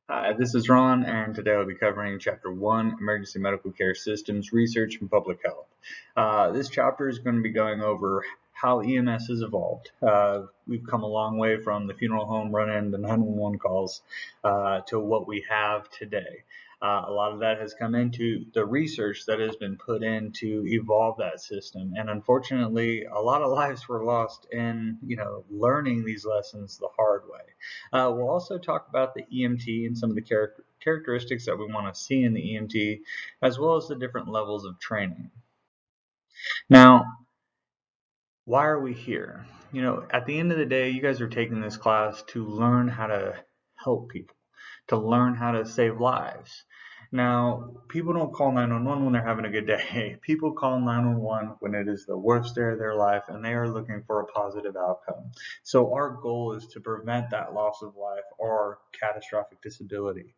Hi, this is Ron, and today I'll be covering Chapter 1, Emergency Medical Care Systems, Research and Public Health. This chapter is going to be going over how EMS has evolved. We've come a long way from the funeral home run-in, the 911 calls, to what we have today. A lot of that has come into the research that has been put in to evolve that system, and unfortunately, a lot of lives were lost in, learning these lessons the hard way. We'll also talk about the EMT and some of the characteristics that we want to see in the EMT, as well as the different levels of training. Now, why are we here? At the end of the day, you guys are taking this class to learn how to help people, to learn how to save lives. Now, people don't call 911 when they're having a good day. People call 911 when it is the worst day of their life and they are looking for a positive outcome. So our goal is to prevent that loss of life or catastrophic disability.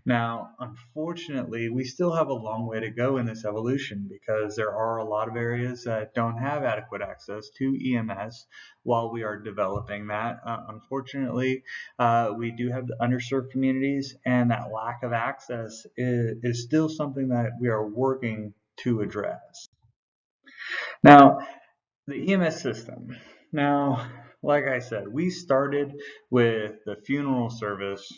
Now, unfortunately, we still have a long way to go in this evolution because there are a lot of areas that don't have adequate access to EMS while we are developing that. Unfortunately, we do have the underserved communities, and that lack of access is still something that we are working to address. Now, the EMS system. Now, like I said, we started with the funeral service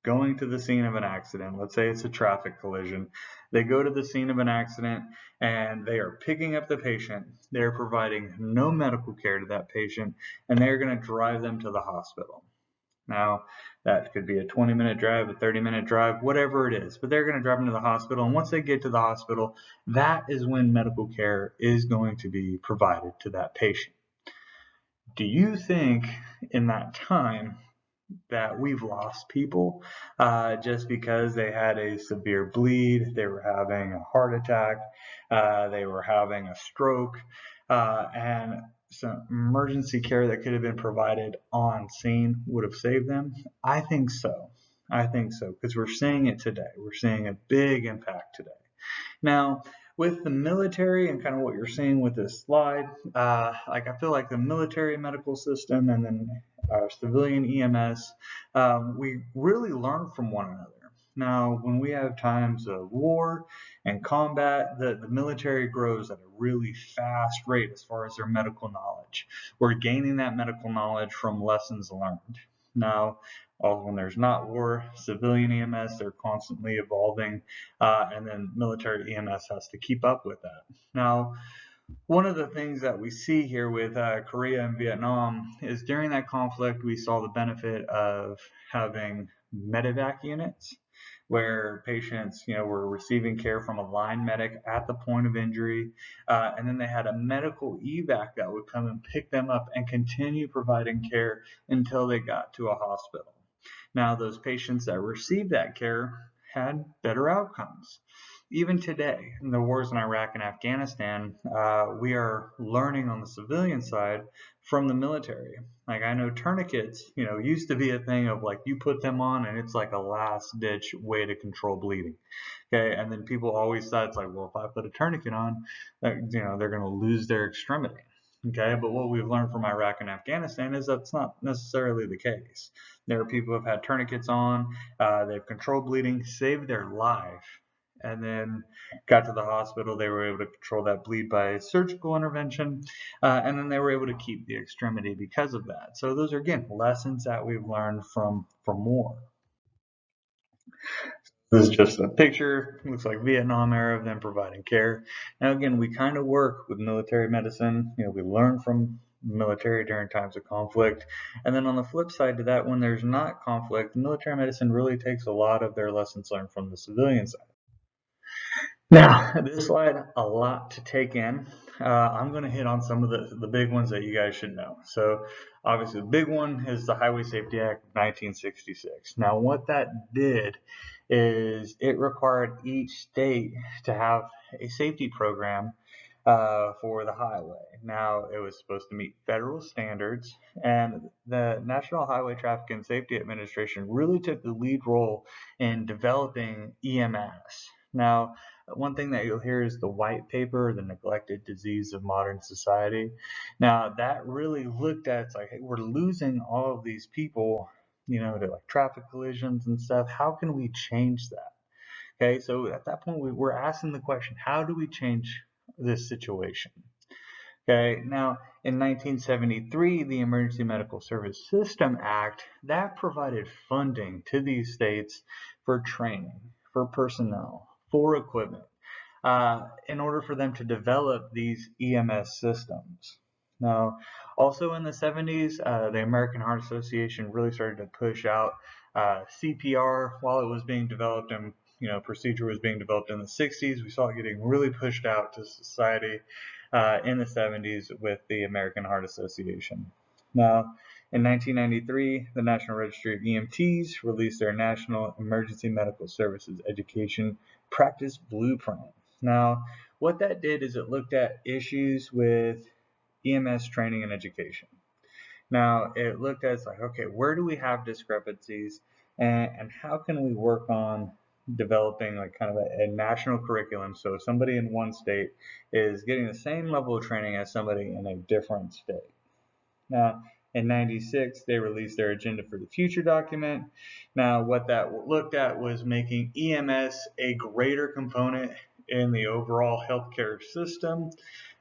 going to the scene of an accident. Let's say it's a traffic collision. They go to the scene of an accident and they are picking up the patient. They're providing no medical care to that patient, and they're going to drive them to the hospital. Now, that could be a 20-minute drive, a 30-minute drive, whatever it is, but they're going to drive them to the hospital. And once they get to the hospital, that is when medical care is going to be provided to that patient. Do you think in that time that we've lost people just because they had a severe bleed, they were having a heart attack, they were having a stroke, and some emergency care that could have been provided on scene would have saved them? I think so. I think so, because we're seeing it today. We're seeing a big impact today. Now, with the military and kind of what you're seeing with this slide, I feel like the military medical system and then our civilian EMS, we really learn from one another. Now, when we have times of war and combat, the military grows at a really fast rate as far as their medical knowledge. We're gaining that medical knowledge from lessons learned. Now, when there's not war, civilian EMS, they're constantly evolving, and then military EMS has to keep up with that. Now, one of the things that we see here with Korea and Vietnam is during that conflict, we saw the benefit of having medevac units where patients, were receiving care from a line medic at the point of injury, and then they had a medical evac that would come and pick them up and continue providing care until they got to a hospital. Now, those patients that received that care had better outcomes. Even today, in the wars in Iraq and Afghanistan, we are learning on the civilian side from the military. Like, I know tourniquets, used to be a thing of like you put them on and it's like a last ditch way to control bleeding. Okay, and then people always thought it's like, well, if I put a tourniquet on, they're going to lose their extremity. Okay, but what we've learned from Iraq and Afghanistan is that's not necessarily the case. There are people who have had tourniquets on, they've controlled bleeding, saved their life, and then got to the hospital. They were able to control that bleed by surgical intervention, and then they were able to keep the extremity because of that. So those are, again, lessons that we've learned from war. This is just a picture. It looks like Vietnam era of them providing care. Now, again, we kind of work with military medicine. We learn from military during times of conflict. And then on the flip side to that, when there's not conflict, military medicine really takes a lot of their lessons learned from the civilian side. Now, this slide, a lot to take in. I'm going to hit on some of the big ones that you guys should know. So, obviously, the big one is the Highway Safety Act of 1966. Now, what that did is it required each state to have a safety program for the highway. Now, it was supposed to meet federal standards, and the National Highway Traffic and Safety Administration really took the lead role in developing EMS. Now, one thing that you'll hear is the white paper, the neglected disease of modern society. Now, that really looked at, it's like, hey, we're losing all of these people, to like traffic collisions and stuff. How can we change that? Okay, so at that point, we're asking the question, how do we change this situation? Okay, now in 1973, the Emergency Medical Service System Act, that provided funding to these states for training, for personnel, for equipment, in order for them to develop these EMS systems. Now, also in the 70s, the American Heart Association really started to push out CPR while it was being developed, and procedure was being developed in the 60s. We saw it getting really pushed out to society in the 70s with the American Heart Association. Now, in 1993, the National Registry of EMTs released their National Emergency Medical Services Education Practice Blueprint. Now, what that did is it looked at issues with EMS training and education. Now, it looked at, like, okay, where do we have discrepancies, and how can we work on developing like kind of a national curriculum so somebody in one state is getting the same level of training as somebody in a different state. Now, in 96, they released their Agenda for the Future document. Now, what that looked at was making EMS a greater component in the overall healthcare system.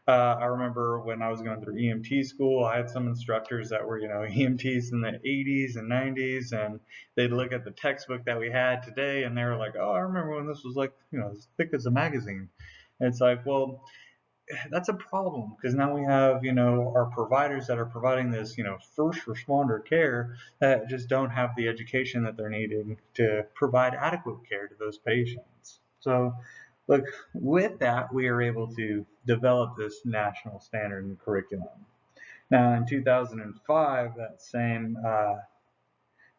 I remember when I was going through EMT school, I had some instructors that were, EMTs in the 80s and 90s, and they'd look at the textbook that we had today, and they were like, oh, I remember when this was like, as thick as a magazine. And it's like, well, that's a problem, because now we have, our providers that are providing this, first responder care that just don't have the education that they're needing to provide adequate care to those patients. So, look, with that, we are able to develop this national standard and curriculum. Now, in 2005, that same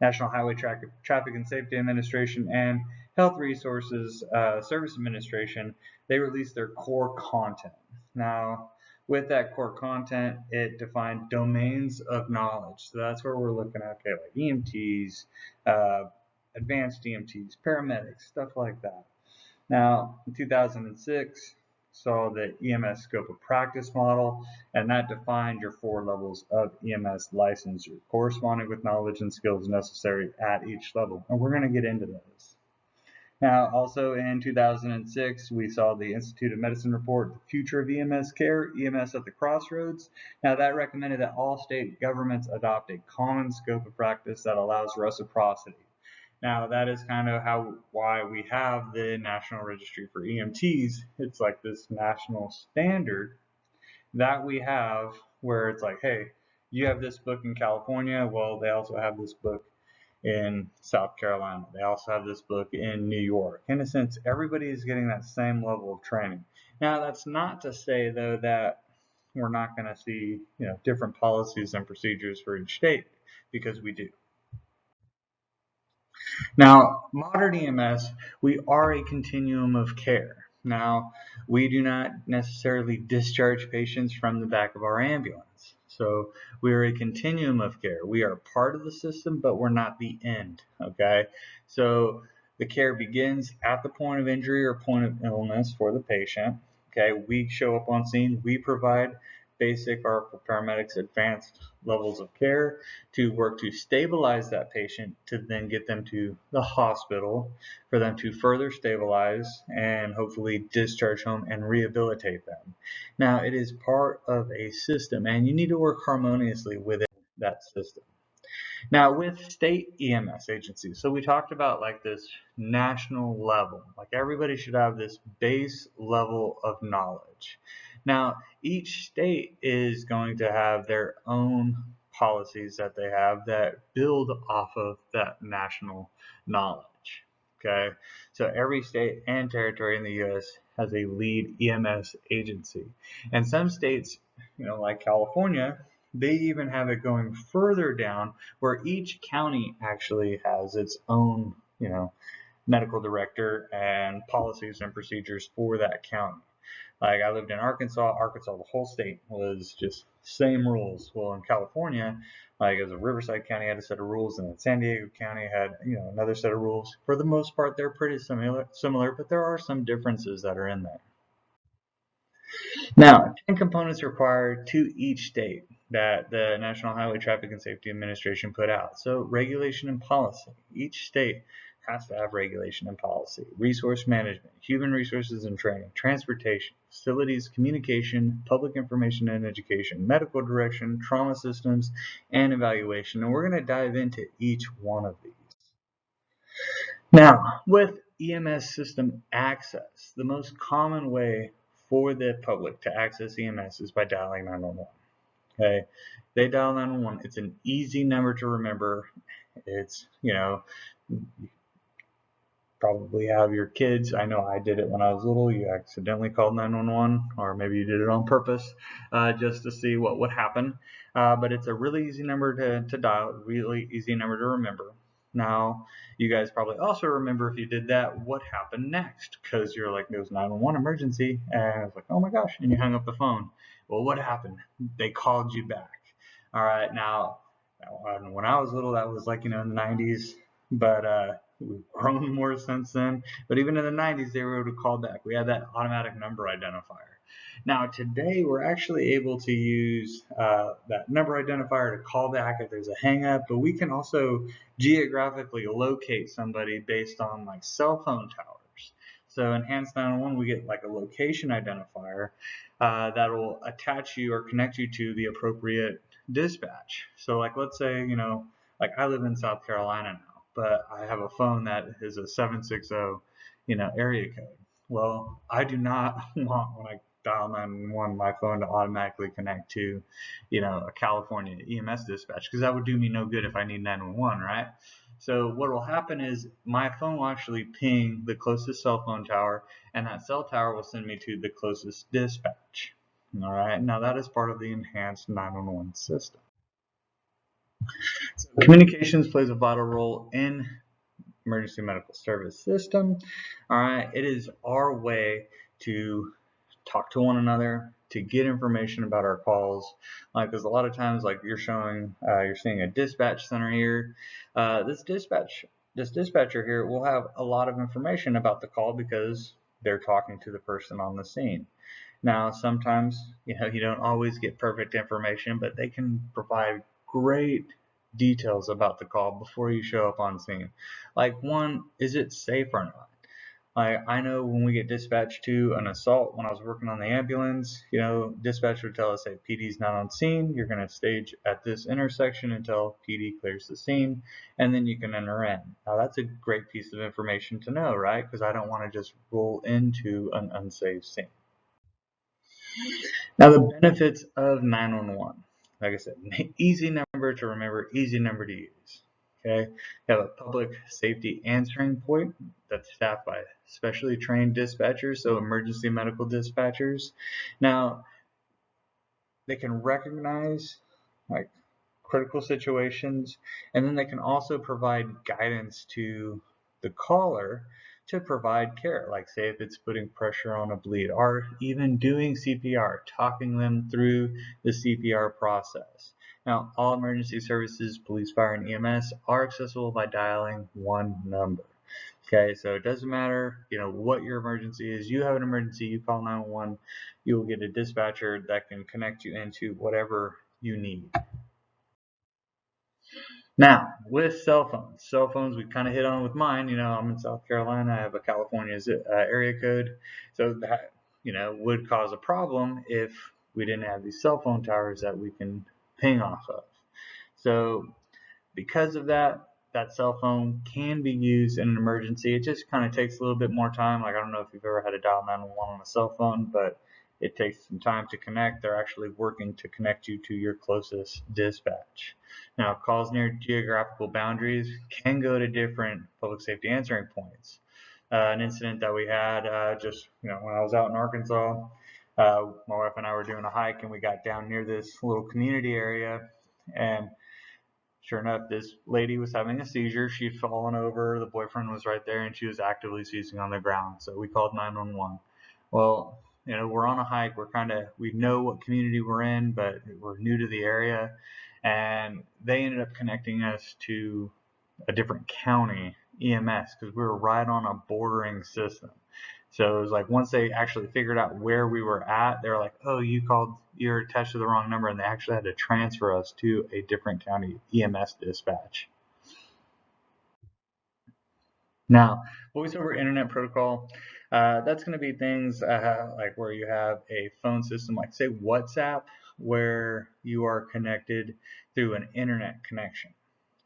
National Highway Traffic and Safety Administration and Health Resources Service Administration, they released their core content. Now, with that core content, it defined domains of knowledge. So that's where we're looking at, okay, like EMTs, advanced EMTs, paramedics, stuff like that. Now, in 2006, saw the EMS scope of practice model, and that defined your 4 levels of EMS licensure, corresponding with knowledge and skills necessary at each level. And we're going to get into those. Now, also in 2006, we saw the Institute of Medicine report, The Future of EMS Care, EMS at the Crossroads. Now, that recommended that all state governments adopt a common scope of practice that allows reciprocity. Now, that is kind of why we have the National Registry for EMTs. It's like this national standard that we have where it's like, hey, you have this book in California. Well, they also have this book in South Carolina. They also have this book in New York. In a sense, everybody is getting that same level of training. Now, that's not to say, though, that we're not going to see, different policies and procedures for each state, because we do. Now, modern EMS, we are a continuum of care. Now, we do not necessarily discharge patients from the back of our ambulance. So we are a continuum of care. We are part of the system, but we're not the end, okay? So the care begins at the point of injury or point of illness for the patient, okay? We show up on scene. We provide basic, or for paramedics, advanced levels of care to work to stabilize that patient, to then get them to the hospital for them to further stabilize and hopefully discharge home and rehabilitate them. Now, it is part of a system, and you need to work harmoniously within that system. Now, with state EMS agencies, so we talked about like this national level, like everybody should have this base level of knowledge. Now, each state is going to have their own policies that they have that build off of that national knowledge. Okay, so every state and territory in the U.S. has a lead EMS agency, and some states, like California, they even have it going further down where each county actually has its own, medical director and policies and procedures for that county. Like I lived in Arkansas, the whole state was just same rules. Well, in California, like as a Riverside County had a set of rules, and then San Diego County had, another set of rules. For the most part, they're pretty similar, but there are some differences that are in there. Now, 10 components required to each state. that the National Highway Traffic and Safety Administration put out. So regulation and policy. Each state has to have regulation and policy. Resource management, human resources and training, transportation, facilities, communication, public information and education, medical direction, trauma systems, and evaluation. And we're going to dive into each one of these. Now, with EMS system access, the most common way for the public to access EMS is by dialing 911. Okay, they dial 911. It's an easy number to remember. It's, you probably have your kids. I know I did it when I was little. You accidentally called 911, or maybe you did it on purpose just to see what would happen. But it's a really easy number to dial, really easy number to remember. Now, you guys probably also remember, if you did that, what happened next, because you're like, it was 911 emergency, and I was like, oh my gosh, and you hung up the phone. Well, what happened? They called you back. All right, now, when I was little, that was like, in the 90s, but we've grown more since then. But even in the 90s, they were able to call back. We had that automatic number identifier. Now, today, we're actually able to use that number identifier to call back if there's a hang up, but we can also geographically locate somebody based on like cell phone towers. So in Enhanced 911, we get like a location identifier that will attach you or connect you to the appropriate dispatch. So like, let's say, like I live in South Carolina now, but I have a phone that is a 760, area code. Well, I do not want, when I dial 911, my phone to automatically connect to, a California EMS dispatch, because that would do me no good if I need 911, right? So what will happen is my phone will actually ping the closest cell phone tower, and that cell tower will send me to the closest dispatch. All right, now that is part of the Enhanced 911 system. So communications plays a vital role in emergency medical service system. All right, it is our way to talk to one another, to get information about our calls. Because a lot of times, like you're seeing a dispatch center here. This dispatcher here will have a lot of information about the call because they're talking to the person on the scene. Now, sometimes, you don't always get perfect information, but they can provide great details about the call before you show up on scene. Like, one, is it safe or not? I know when we get dispatched to an assault, when I was working on the ambulance, dispatch would tell us, hey, PD's not on scene. You're going to stage at this intersection until PD clears the scene, and then you can enter in. Now, that's a great piece of information to know, right? Because I don't want to just roll into an unsafe scene. Now, the benefits of 911. Like I said, easy number to remember, easy number to use. Okay, you have a public safety answering point that's staffed by specially trained dispatchers, so emergency medical dispatchers. Now, they can recognize like critical situations, and then they can also provide guidance to the caller to provide care, like say if it's putting pressure on a bleed, or even doing CPR, talking them through the CPR process. Now, all emergency services, police, fire, and EMS are accessible by dialing one number. Okay, so it doesn't matter, what your emergency is. You have an emergency, you call 911, you will get a dispatcher that can connect you into whatever you need. Now, with cell phones, we kind of hit on with mine. I'm in South Carolina. I have a California area code, so that would cause a problem if we didn't have these cell phone towers that we can ping off of. So, because of that, that cell phone can be used in an emergency. It just kind of takes a little bit more time. Like, I don't know if you've ever had to dial 911 on a cell phone, but it takes some time to connect. They're actually working to connect you to your closest dispatch. Now, calls near geographical boundaries can go to different public safety answering points. An incident that we had just when I was out in Arkansas, my wife and I were doing a hike, and we got down near this little community area, and sure enough, this lady was having a seizure. She'd fallen over. The boyfriend was right there, and she was actively seizing on the ground. So we called 911. Well, we're on a hike. We know what community we're in, but we're new to the area. And they ended up connecting us to a different county EMS because we were right on a bordering system. So it was like once they actually figured out where we were at, they were like, oh, you're attached to the wrong number, and they actually had to transfer us to a different county EMS dispatch. Now, voice over internet protocol, that's going to be things like where you have a phone system, like say WhatsApp, where you are connected through an internet connection.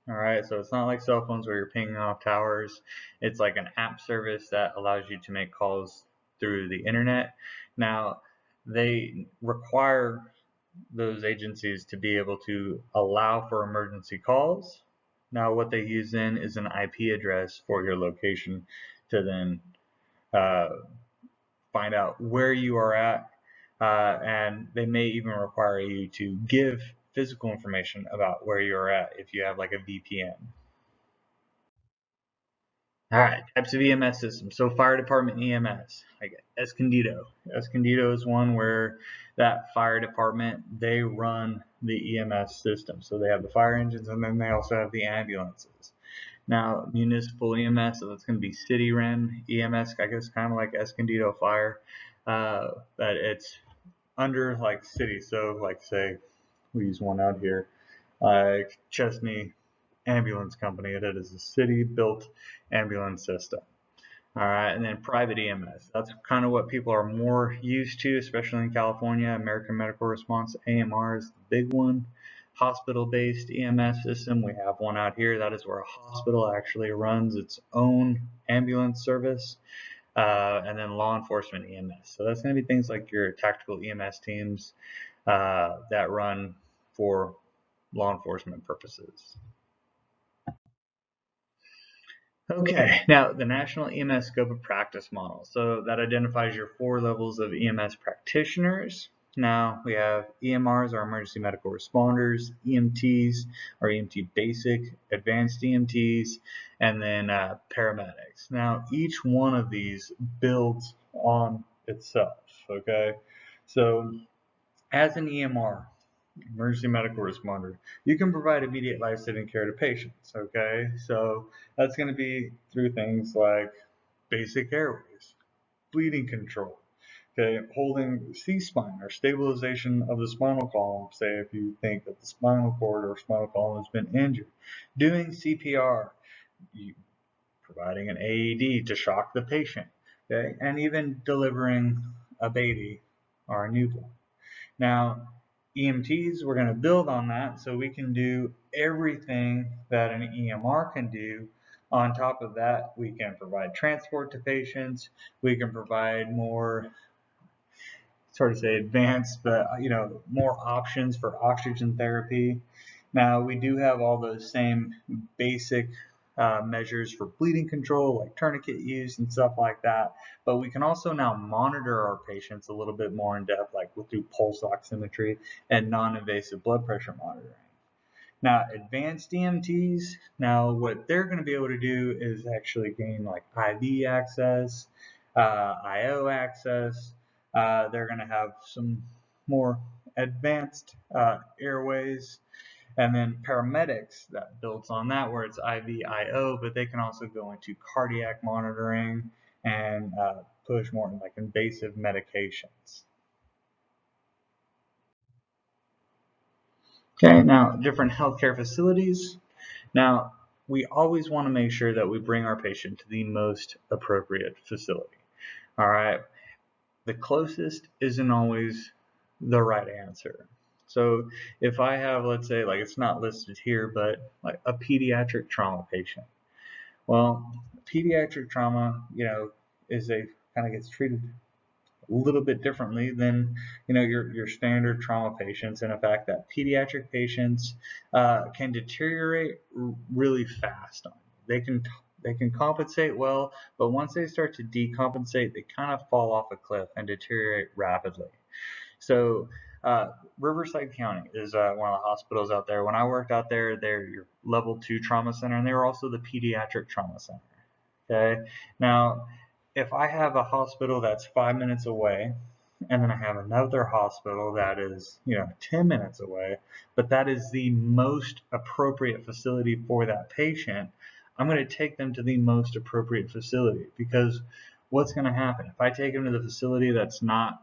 All right, so it's not like cell phones where you're pinging off towers. It's like an app service that allows you to make calls through the internet. Now, they require those agencies to be able to allow for emergency calls. Now, what they use then is an IP address for your location to then uh, find out where you are at, and they may even require you to give physical information about where you're at if you have like a VPN. All right, types of EMS systems. So fire department EMS, I get Escondido. Escondido is one where that fire department, they run the EMS system. So they have the fire engines and then they also have the ambulances. Now, municipal EMS, so that's going to be city ran EMS, I guess kind of like Escondido Fire, but it's under like city. So like say we use one out here, like Chesney Ambulance Company. It is a city-built ambulance system. All right, and then private EMS. That's kind of what people are more used to, especially in California. American Medical Response, AMR is the big one. Hospital-based EMS system. We have one out here. That is where a hospital actually runs its own ambulance service. And then law enforcement EMS. So that's going to be things like your tactical EMS teams that run for law enforcement purposes. Okay, now the National EMS Scope of Practice Model. So that identifies your 4 levels of EMS practitioners. Now we have EMRs, or emergency medical responders, EMTs, or EMT basic, advanced EMTs, and then paramedics. Now each one of these builds on itself, okay? So as an EMR, emergency medical responder, you can provide immediate life-saving care to patients, okay? So that's going to be through things like basic airways, bleeding control, okay, holding C-spine or stabilization of the spinal column, say if you think that the spinal cord or spinal column has been injured, doing CPR, providing an AED to shock the patient, okay, and even delivering a baby or a newborn. Now, EMTs, we're going to build on that so we can do everything that an EMR can do. On top of that, we can provide transport to patients. We can provide more, sort of say advanced, but more options for oxygen therapy. Now, we do have all those same basic measures for bleeding control, like tourniquet use and stuff like that. But we can also now monitor our patients a little bit more in depth, like through pulse oximetry and non-invasive blood pressure monitoring. Now, advanced EMTs, now what they're going to be able to do is actually gain like IV access, IO access. They're going to have some more advanced airways. And then paramedics, that builds on that, where it's IVIO, but they can also go into cardiac monitoring and push more like invasive medications. Okay, now different healthcare facilities. Now, we always want to make sure that we bring our patient to the most appropriate facility. All right, the closest isn't always the right answer. So if I have, let's say, like it's not listed here, but like a pediatric trauma patient. Well, pediatric trauma, is a kind of gets treated a little bit differently than your standard trauma patients, and in fact that pediatric patients can deteriorate really fast. They can compensate well, but once they start to decompensate, they kind of fall off a cliff and deteriorate rapidly. So Riverside County is one of the hospitals out there. When I worked out there, they're your level 2 trauma center, and they were also the pediatric trauma center. Okay, now if I have a hospital that's 5 minutes away, and then I have another hospital that is 10 minutes away, but that is the most appropriate facility for that patient, I'm going to take them to the most appropriate facility, because what's going to happen if I take them to the facility that's not,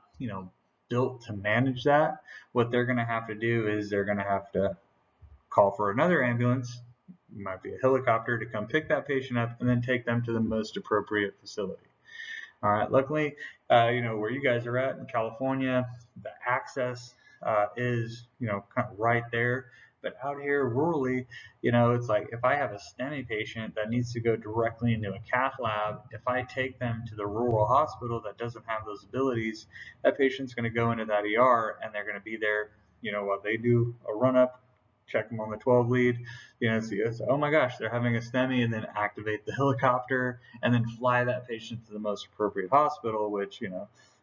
built to manage that? What they're going to have to do is they're going to have to call for another ambulance, it might be a helicopter, to come pick that patient up and then take them to the most appropriate facility. All right. Luckily, where you guys are at in California, the access is, kind of right there. But out here rurally, it's like if I have a STEMI patient that needs to go directly into a cath lab, if I take them to the rural hospital that doesn't have those abilities, that patient's going to go into that ER and they're going to be there, while they do a run up, check them on the 12 lead, see, oh my gosh, they're having a STEMI, and then activate the helicopter and then fly that patient to the most appropriate hospital, which,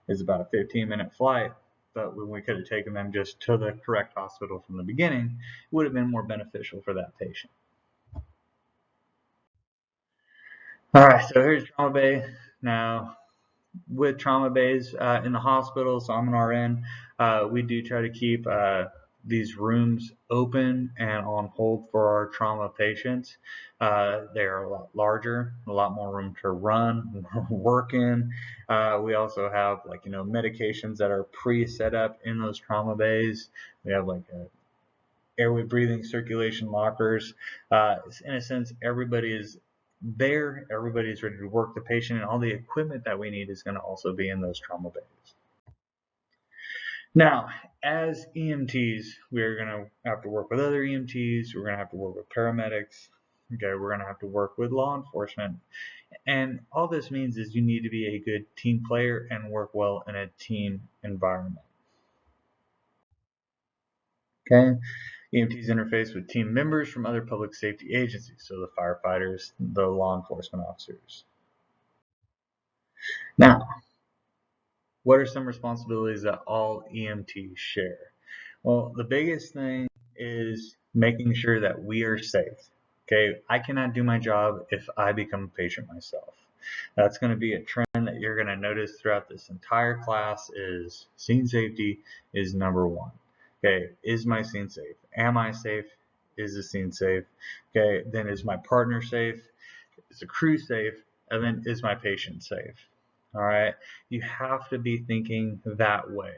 is about a 15-minute flight. But when we could have taken them just to the correct hospital from the beginning, it would have been more beneficial for that patient. All right, so here's trauma bay. Now, with trauma bays in the hospital, so I'm an RN, we do try to keep these rooms open and on hold for our trauma patients. They are a lot larger, a lot more room to run, work in. We also have medications that are pre-set up in those trauma bays. We have airway breathing circulation lockers. In a sense, everybody is there, everybody's ready to work the patient, and all the equipment that we need is going to also be in those trauma bays. Now, as EMTs, we're going to have to work with other EMTs, we're going to have to work with paramedics, okay, we're going to have to work with law enforcement. And all this means is you need to be a good team player and work well in a team environment. Okay, EMTs interface with team members from other public safety agencies, so the firefighters, the law enforcement officers. Now, what are some responsibilities that all EMTs share? Well, the biggest thing is making sure that we are safe. Okay, I cannot do my job if I become a patient myself. That's going to be a trend that you're going to notice throughout this entire class. Is scene safety is number one. Okay, is my scene safe? Am I safe? Is the scene safe? Okay, then is my partner safe? Is the crew safe? And then is my patient safe? All right, you have to be thinking that way.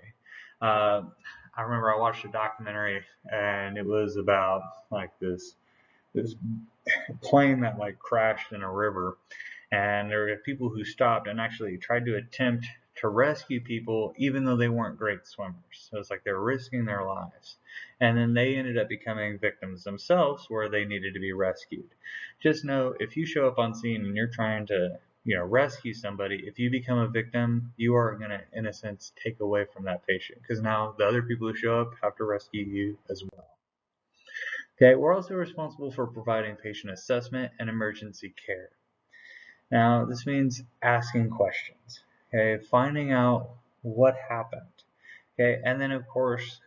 I remember I watched a documentary, and it was about this plane that crashed in a river, and there were people who stopped and actually tried to attempt to rescue people even though they weren't great swimmers. So it's like they're risking their lives, and then they ended up becoming victims themselves where they needed to be rescued. Just know, if you show up on scene and you're trying to rescue somebody, if you become a victim, you are going to, in a sense, take away from that patient, because now the other people who show up have to rescue you as well. Okay, we're also responsible for providing patient assessment and emergency care. Now, this means asking questions, okay, finding out what happened, okay, and then of course,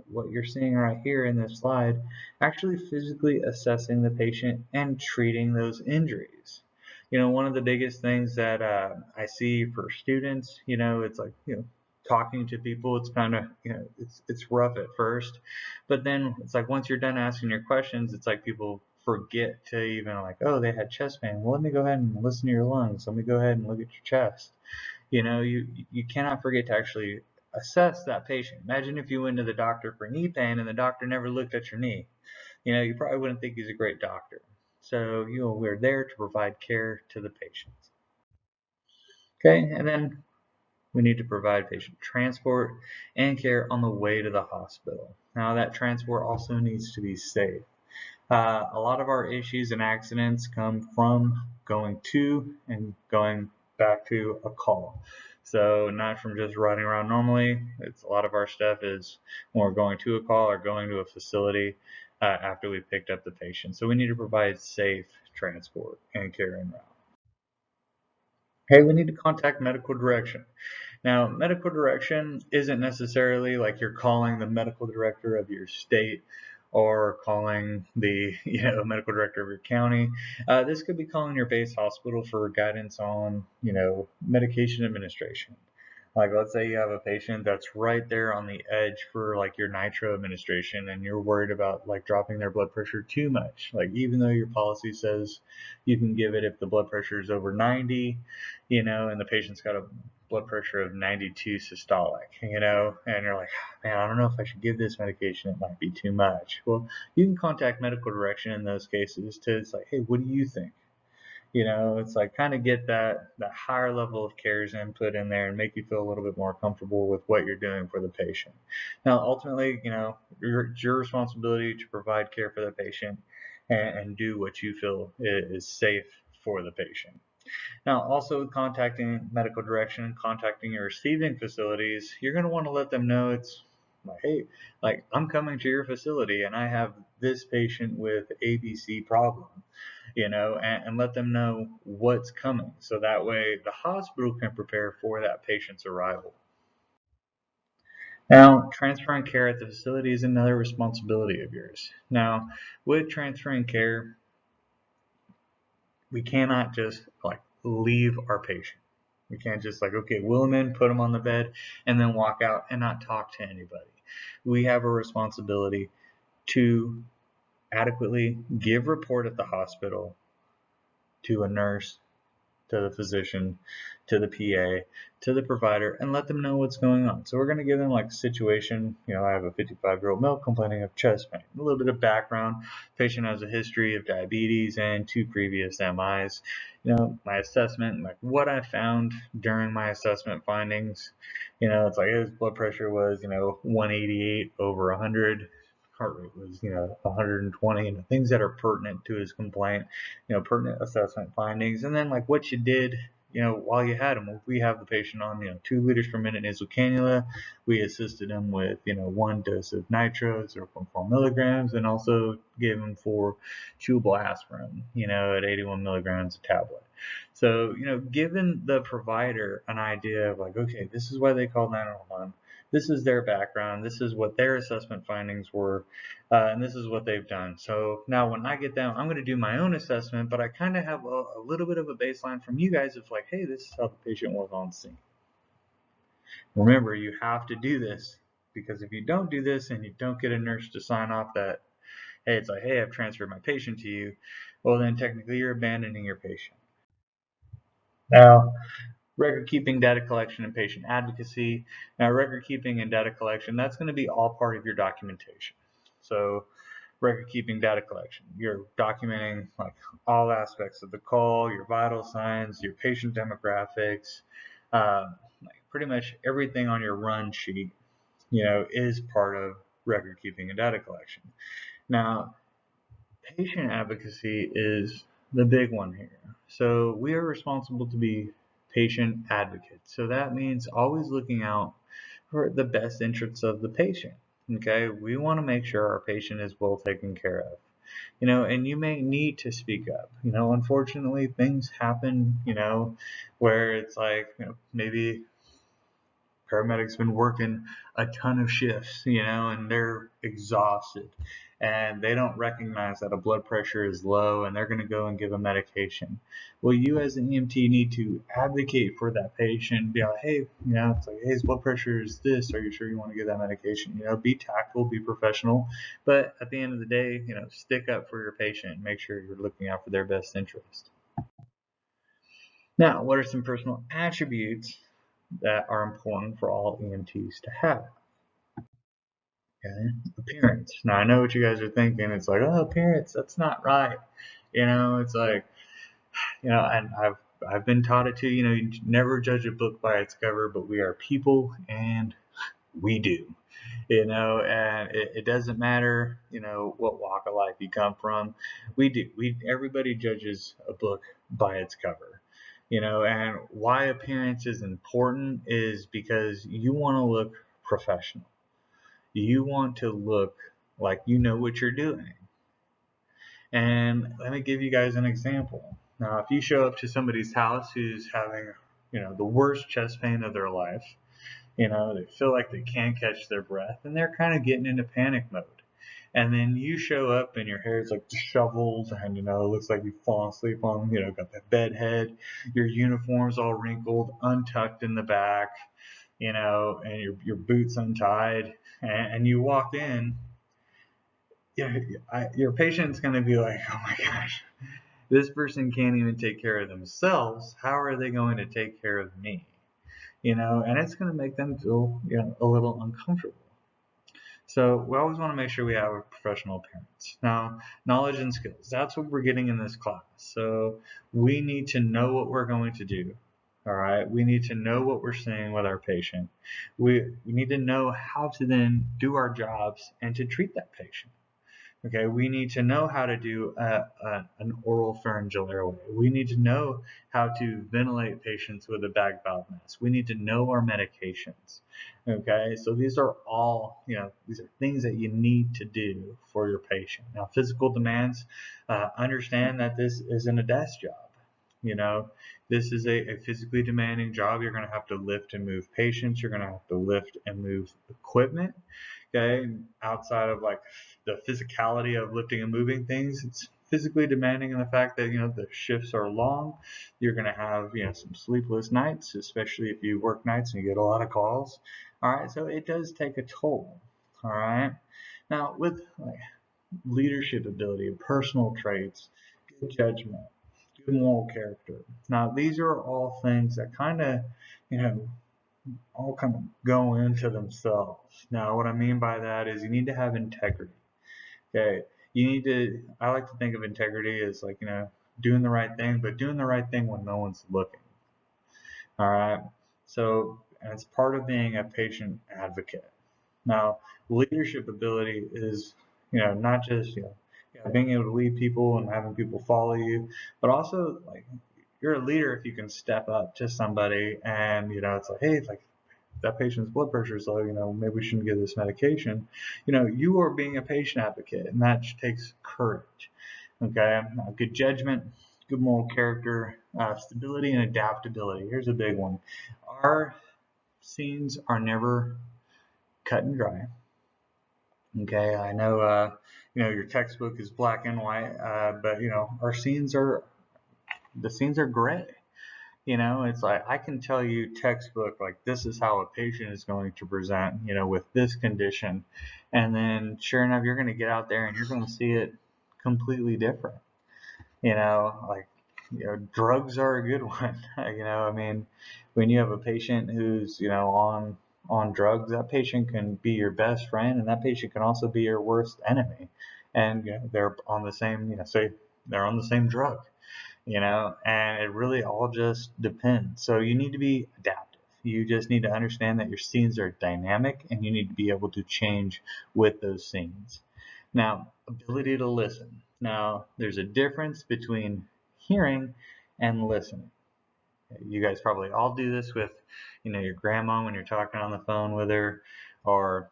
what you're seeing right here in this slide, actually physically assessing the patient and treating those injuries. One of the biggest things that I see for students, it's talking to people, it's kind of, it's rough at first, but then it's like once you're done asking your questions, it's like people forget to even oh, they had chest pain. Well, let me go ahead and listen to your lungs. Let me go ahead and look at your chest. You cannot forget to actually assess that patient. Imagine if you went to the doctor for knee pain and the doctor never looked at your knee. You probably wouldn't think he's a great doctor. So, we're there to provide care to the patients. Okay, and then we need to provide patient transport and care on the way to the hospital. Now, that transport also needs to be safe. A lot of our issues and accidents come from going to and going back to a call. So not from just riding around normally. It's a lot of our stuff is when we're going to a call or going to a facility after we picked up the patient. So we need to provide safe transport and care en route. Okay, we need to contact medical direction. Now, medical direction isn't necessarily like you're calling the medical director of your state or calling the medical director of your county. This could be calling your base hospital for guidance on medication administration. Like, let's say you have a patient that's right there on the edge for like your nitro administration, and you're worried about like dropping their blood pressure too much. Like, even though your policy says you can give it if the blood pressure is over 90, and the patient's got a blood pressure of 92 systolic, and you're like, man, I don't know if I should give this medication. It might be too much. Well, you can contact medical direction in those cases to, it's like, hey, what do you think? It's like kind of get that higher level of care's input in there and make you feel a little bit more comfortable with what you're doing for the patient. Now, ultimately, it's your responsibility to provide care for the patient and do what you feel is safe for the patient. Now, also contacting medical direction, contacting your receiving facilities, you're going to want to let them know it's like, hey, like I'm coming to your facility and I have this patient with ABC problem, and let them know what's coming. So that way the hospital can prepare for that patient's arrival. Now, transferring care at the facility is another responsibility of yours. Now, with transferring care, we cannot just like leave our patient. We can't just like, okay, wheel them in, put them on the bed, and then walk out and not talk to anybody. We have a responsibility to adequately give report at the hospital to a nurse, to the physician, to the PA, to the provider, and let them know what's going on. So we're going to give them like a situation. I have a 55-year-old male complaining of chest pain. A little bit of background. Patient has a history of diabetes and 2 previous MIs. My assessment, like what I found during my assessment findings, it's like his blood pressure was, 188 over 100. Heart rate was, 120, and things that are pertinent to his complaint, pertinent assessment findings, and then like what you did, while you had him. If we have the patient on, 2 liters per minute nasal cannula, we assisted him with, 1 dose of nitro, 0.4 milligrams, and also gave him 4 chewable aspirin, at 81 milligrams a tablet. So, giving the provider an idea of like, okay, this is why they called 911. This is their background. This is what their assessment findings were, and this is what they've done. So now when I get down, I'm going to do my own assessment, but I kind of have a little bit of a baseline from you guys of like, hey, this is how the patient was on scene. Remember, you have to do this, because if you don't do this and you don't get a nurse to sign off that, hey, it's like, hey, I've transferred my patient to you, well, then technically you're abandoning your patient. Now, record keeping, data collection, and patient advocacy. Now, record keeping and data collection, that's going to be all part of your documentation. So, record keeping, data collection, you're documenting like all aspects of the call, your vital signs, your patient demographics, like pretty much everything on your run sheet, is part of record keeping and data collection. Now, patient advocacy is the big one here. So we are responsible to be patient advocates. So that means always looking out for the best interests of the patient. Okay, we want to make sure our patient is well taken care of. And you may need to speak up. Unfortunately, things happen, where it's like, maybe paramedics been working a ton of shifts, and they're exhausted, and they don't recognize that a blood pressure is low, and they're going to go and give a medication. Well, you as an EMT need to advocate for that patient. Be like, hey, it's like, hey, his blood pressure is this. Are you sure you want to give that medication? Be tactful, be professional, but at the end of the day, stick up for your patient. Make sure you're looking out for their best interest. Now, what are some personal attributes that are important for all EMTs to have? Okay, appearance. Now I know what you guys are thinking. It's like, oh, appearance, that's not right. It's like, and I've been taught it too. You never judge a book by its cover, but we are people, and we do. And it doesn't matter, what walk of life you come from. We do. Everybody judges a book by its cover. And why appearance is important is because you want to look professional. You want to look like you know what you're doing. And let me give you guys an example. Now, if you show up to somebody's house who's having, the worst chest pain of their life, they feel like they can't catch their breath, and they're kind of getting into panic mode. And then you show up and your hair is like disheveled, and it looks like you've fallen asleep on, got that bed head, your uniform's all wrinkled, untucked in the back, and your boots untied, and you walk in, your patient's going to be like, oh my gosh, this person can't even take care of themselves. How are they going to take care of me? And it's going to make them feel, a little uncomfortable. So we always want to make sure we have a professional appearance. Now, knowledge and skills, that's what we're getting in this class. So we need to know what we're going to do. All right. We need to know what we're saying with our patient. We need to know how to then do our jobs and to treat that patient. Okay, we need to know how to do an oral pharyngeal airway. We need to know how to ventilate patients with a bag valve mask. We need to know our medications. Okay, so these are all, these are things that you need to do for your patient. Now, physical demands, understand that this isn't a desk job. This is a physically demanding job. You're going to have to lift and move patients. You're going to have to lift and move equipment. Okay, outside of like the physicality of lifting and moving things, it's physically demanding in the fact that the shifts are long. You're going to have some sleepless nights, especially if you work nights and you get a lot of calls. All right, so it does take a toll. All right, now with leadership ability, personal traits, good judgment, good moral character. Now these are all things that kind of all kind of go into themselves. Now, what I mean by that is you need to have integrity. Okay, I like to think of integrity as like, doing the right thing, but doing the right thing when no one's looking. All right, so it's part of being a patient advocate. Now, leadership ability is, not just, being able to lead people and having people follow you, but also like you're a leader if you can step up to somebody and, it's like, hey, like that patient's blood pressure is low, maybe we shouldn't give this medication. You are being a patient advocate, and that takes courage. Okay, good judgment, good moral character, stability and adaptability. Here's a big one. Our scenes are never cut and dry. Okay, I know, your textbook is black and white, but our scenes are gray. It's like I can tell you textbook, like this is how a patient is going to present, with this condition. And then sure enough, you're going to get out there and you're going to see it completely different. Like, drugs are a good one. I mean, when you have a patient who's, on drugs, that patient can be your best friend and that patient can also be your worst enemy. And they're on the same, say they're on the same drug. And it really all just depends. So you need to be adaptive. You just need to understand that your scenes are dynamic and you need to be able to change with those scenes. Now, ability to listen. Now, there's a difference between hearing and listening. You guys probably all do this with, your grandma when you're talking on the phone with her, or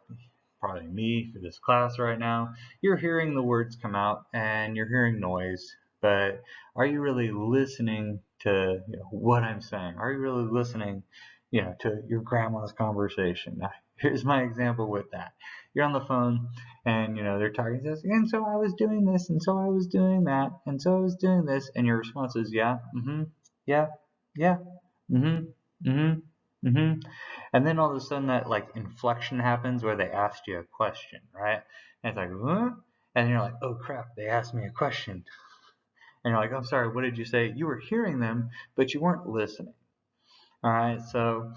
probably me for this class right now. You're hearing the words come out and you're hearing noise, but are you really listening to what I'm saying? Are you really listening to your grandma's conversation? Now, here's my example with that. You're on the phone and they're talking to us, and so I was doing this, and so I was doing that, and so I was doing this, and your response is yeah, yeah, yeah, and then all of a sudden that like inflection happens where they asked you a question, right? And it's like, huh? And you're like, oh crap, they asked me a question. And you're like, I'm sorry, what did you say? You were hearing them, but you weren't listening. All right, so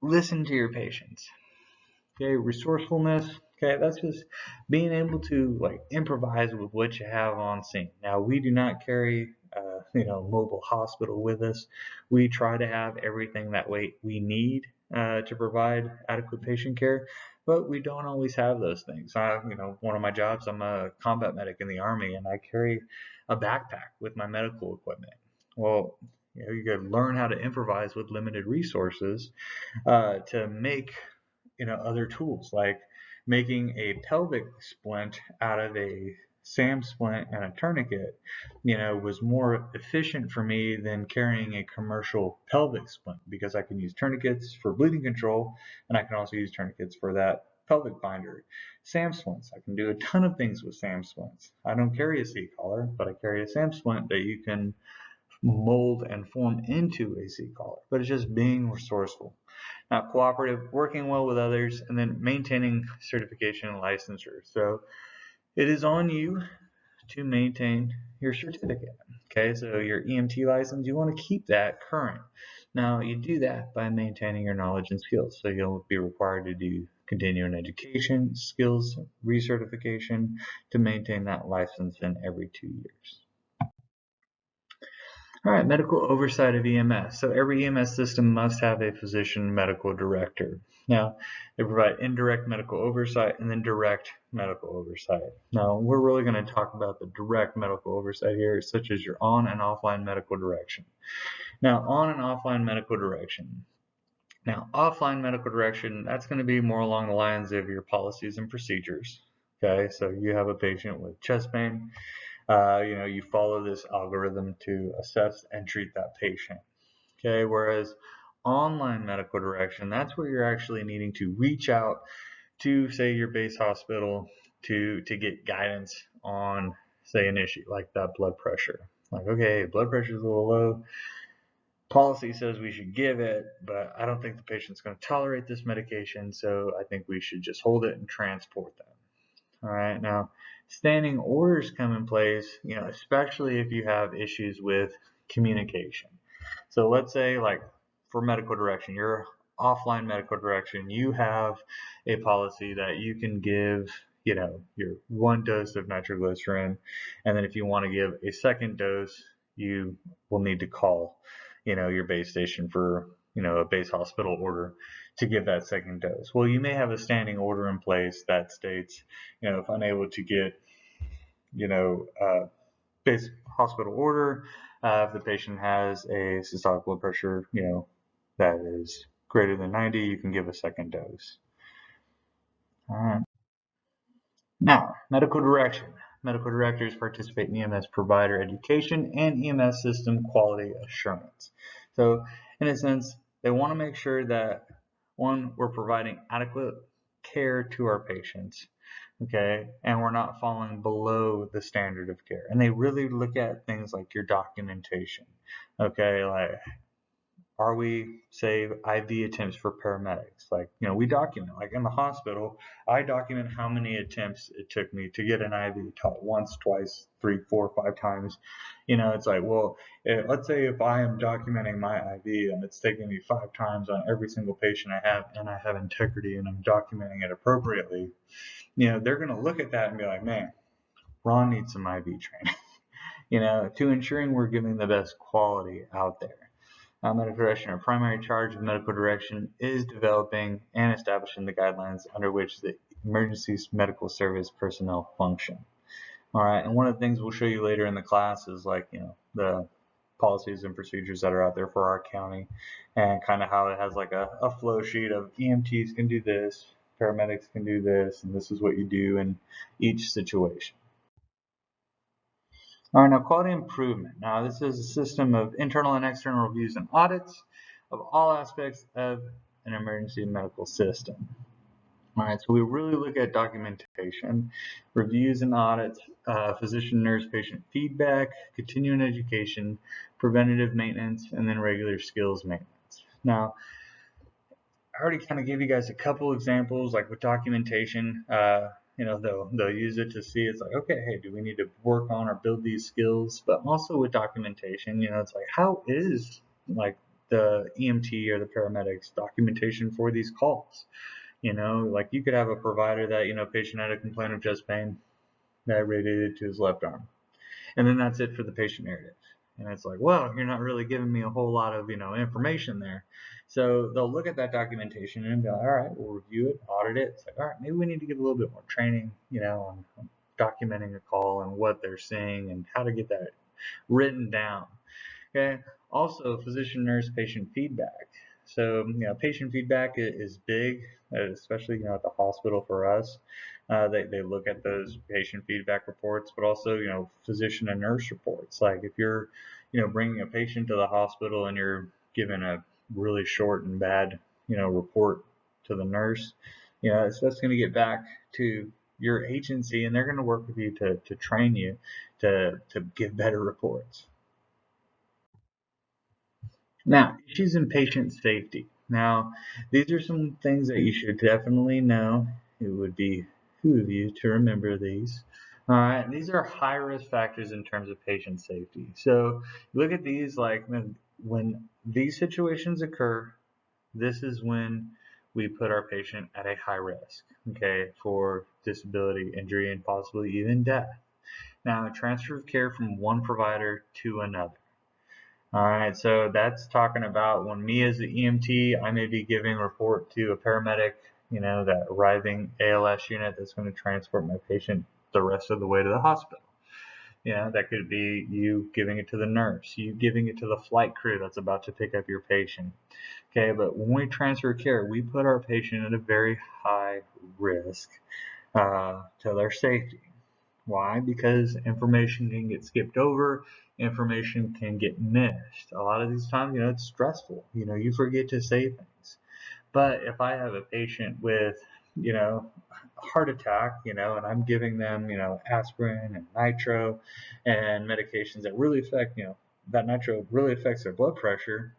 listen to your patients. Okay, resourcefulness. Okay, that's just being able to like improvise with what you have on scene. Now, we do not carry, mobile hospital with us. We try to have everything that way we need to provide adequate patient care, but we don't always have those things. One of my jobs, I'm a combat medic in the Army, and I carry a backpack with my medical equipment. Well, you got to learn how to improvise with limited resources to make other tools, like making a pelvic splint out of a SAM splint and a tourniquet, was more efficient for me than carrying a commercial pelvic splint, because I can use tourniquets for bleeding control and I can also use tourniquets for that pelvic binder. SAM splints, I can do a ton of things with SAM splints. I don't carry a C-collar, but I carry a SAM splint that you can mold and form into a C-caller, but it's just being resourceful. Now, cooperative, working well with others, and then maintaining certification and licensure. So it is on you to maintain your certificate. Okay, so your EMT license, you want to keep that current. Now, you do that by maintaining your knowledge and skills. So you'll be required to do continuing education, skills recertification to maintain that license in every 2 years. All right, medical oversight of EMS. So every EMS system must have a physician medical director. Now, they provide indirect medical oversight and then direct medical oversight. Now, we're really going to talk about the direct medical oversight here, such as your on and offline medical direction. Now, on and offline medical direction. Now, offline medical direction, that's going to be more along the lines of your policies and procedures. Okay, so you have a patient with chest pain. You follow this algorithm to assess and treat that patient. Okay, whereas online medical direction, that's where you're actually needing to reach out to, say, your base hospital to get guidance on, say, an issue like that blood pressure. Like, okay, blood pressure is a little low. Policy says we should give it, but I don't think the patient's going to tolerate this medication, so I think we should just hold it and transport them. All right, now standing orders come in place, especially if you have issues with communication. So let's say, like, for medical direction, your offline medical direction, you have a policy that you can give, your 1 dose of nitroglycerin, and then if you want to give a second dose, you will need to call, your base station for, a base hospital order to give that second dose. Well, you may have a standing order in place that states, if unable to get, base hospital order, if the patient has a systolic blood pressure, that is greater than 90, you can give a second dose. All right. Now, medical direction. Medical directors participate in EMS provider education and EMS system quality assurance. So, in a sense, they want to make sure that, one, we're providing adequate care to our patients, okay, and we're not falling below the standard of care. And they really look at things like your documentation, okay, like, are we, say, IV attempts for paramedics? Like, we document, like in the hospital, I document how many attempts it took me to get an IV taught once, twice, 3, 4, 5 times. It's like, well, let's say if I am documenting my IV and it's taking me 5 times on every single patient I have, and I have integrity and I'm documenting it appropriately, they're going to look at that and be like, man, Ron needs some IV training, to ensuring we're giving the best quality out there. Medical direction, our primary charge of medical direction is developing and establishing the guidelines under which the emergency medical service personnel function. All right, and one of the things we'll show you later in the class is, like, the policies and procedures that are out there for our county, and kind of how it has like a flow sheet of EMTs can do this, paramedics can do this, and this is what you do in each situation. All right, now quality improvement. Now, this is a system of internal and external reviews and audits of all aspects of an emergency medical system. All right, so we really look at documentation, reviews and audits, physician, nurse, patient feedback, continuing education, preventative maintenance, and then regular skills maintenance. Now, I already kind of gave you guys a couple examples, like with documentation. They'll use it to see, it's like, okay, hey, do we need to work on or build these skills? But also with documentation, it's like, how is, like, the EMT or the paramedics documentation for these calls? Like, you could have a provider that, patient had a complaint of chest pain, that radiated to his left arm, and then that's it for the patient narrative. And it's like, well, you're not really giving me a whole lot of, information there. So they'll look at that documentation and be like, all right, we'll review it, audit it. It's like, all right, maybe we need to give a little bit more training, on documenting a call and what they're seeing and how to get that written down. Okay. Also, physician, nurse, patient feedback. So, patient feedback is big, especially, at the hospital for us. They look at those patient feedback reports, but also, physician and nurse reports. Like, if you're, bringing a patient to the hospital and you're giving a really short and bad, report to the nurse, that's going to get back to your agency, and they're going to work with you to train you to give better reports. Now, issues in patient safety. Now, these are some things that you should definitely know. It would be behoove you to remember these. All right, these are high risk factors in terms of patient safety. So look at these like when these situations occur, this is when we put our patient at a high risk, okay, for disability, injury, and possibly even death. Now, transfer of care from one provider to another. All right, so that's talking about when me as the EMT, I may be giving a report to a paramedic, that arriving ALS unit that's going to transport my patient the rest of the way to the hospital. That could be you giving it to the nurse, you giving it to the flight crew that's about to pick up your patient. Okay, but when we transfer care, we put our patient at a very high risk to their safety. Why? Because information can get skipped over, information can get missed. A lot of these times, it's stressful. You forget to say things. But if I have a patient with, a heart attack, and I'm giving them, aspirin and nitro and medications that really affect, that nitro really affects their blood pressure,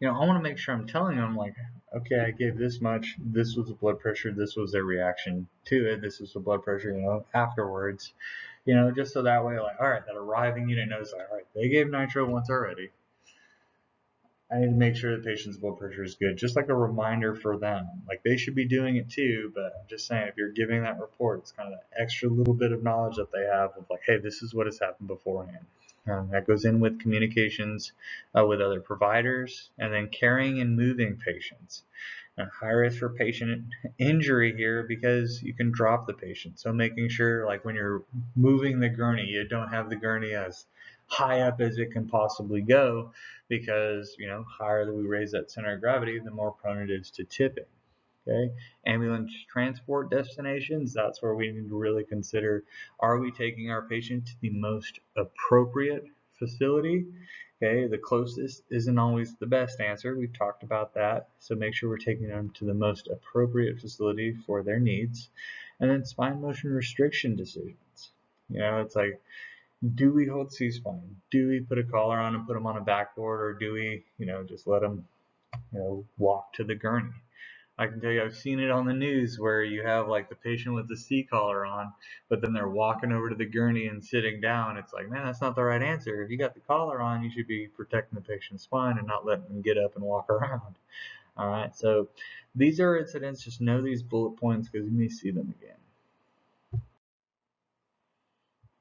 I want to make sure I'm telling them, like, okay, I gave this much, this was the blood pressure, this was their reaction to it, this was the blood pressure, afterwards, just so that way, like, all right, that arriving unit knows, like, all right, they gave nitro once already. I need to make sure the patient's blood pressure is good, just like a reminder for them. Like, they should be doing it too, but I'm just saying, if you're giving that report, it's kind of that extra little bit of knowledge that they have of like, hey, this is what has happened beforehand. That goes in with communications with other providers, and then carrying and moving patients. High risk for patient injury here because you can drop the patient. So making sure, like, when you're moving the gurney, you don't have the gurney as high up as it can possibly go, because higher that we raise that center of gravity, the more prone it is to tipping. Okay, ambulance transport destinations, that's where we need to really consider, are we taking our patient to the most appropriate facility? Okay, the closest isn't always the best answer. We've talked about that. So make sure we're taking them to the most appropriate facility for their needs. And then spine motion restriction decisions. It's like, do we hold C-spine? Do we put a collar on and put them on a backboard, or do we, just let them, walk to the gurney? I can tell you, I've seen it on the news where you have like the patient with the C collar on, but then they're walking over to the gurney and sitting down. It's like, man, that's not the right answer. If you got the collar on, you should be protecting the patient's spine and not letting them get up and walk around. All right, so these are incidents. Just know these bullet points because you may see them again.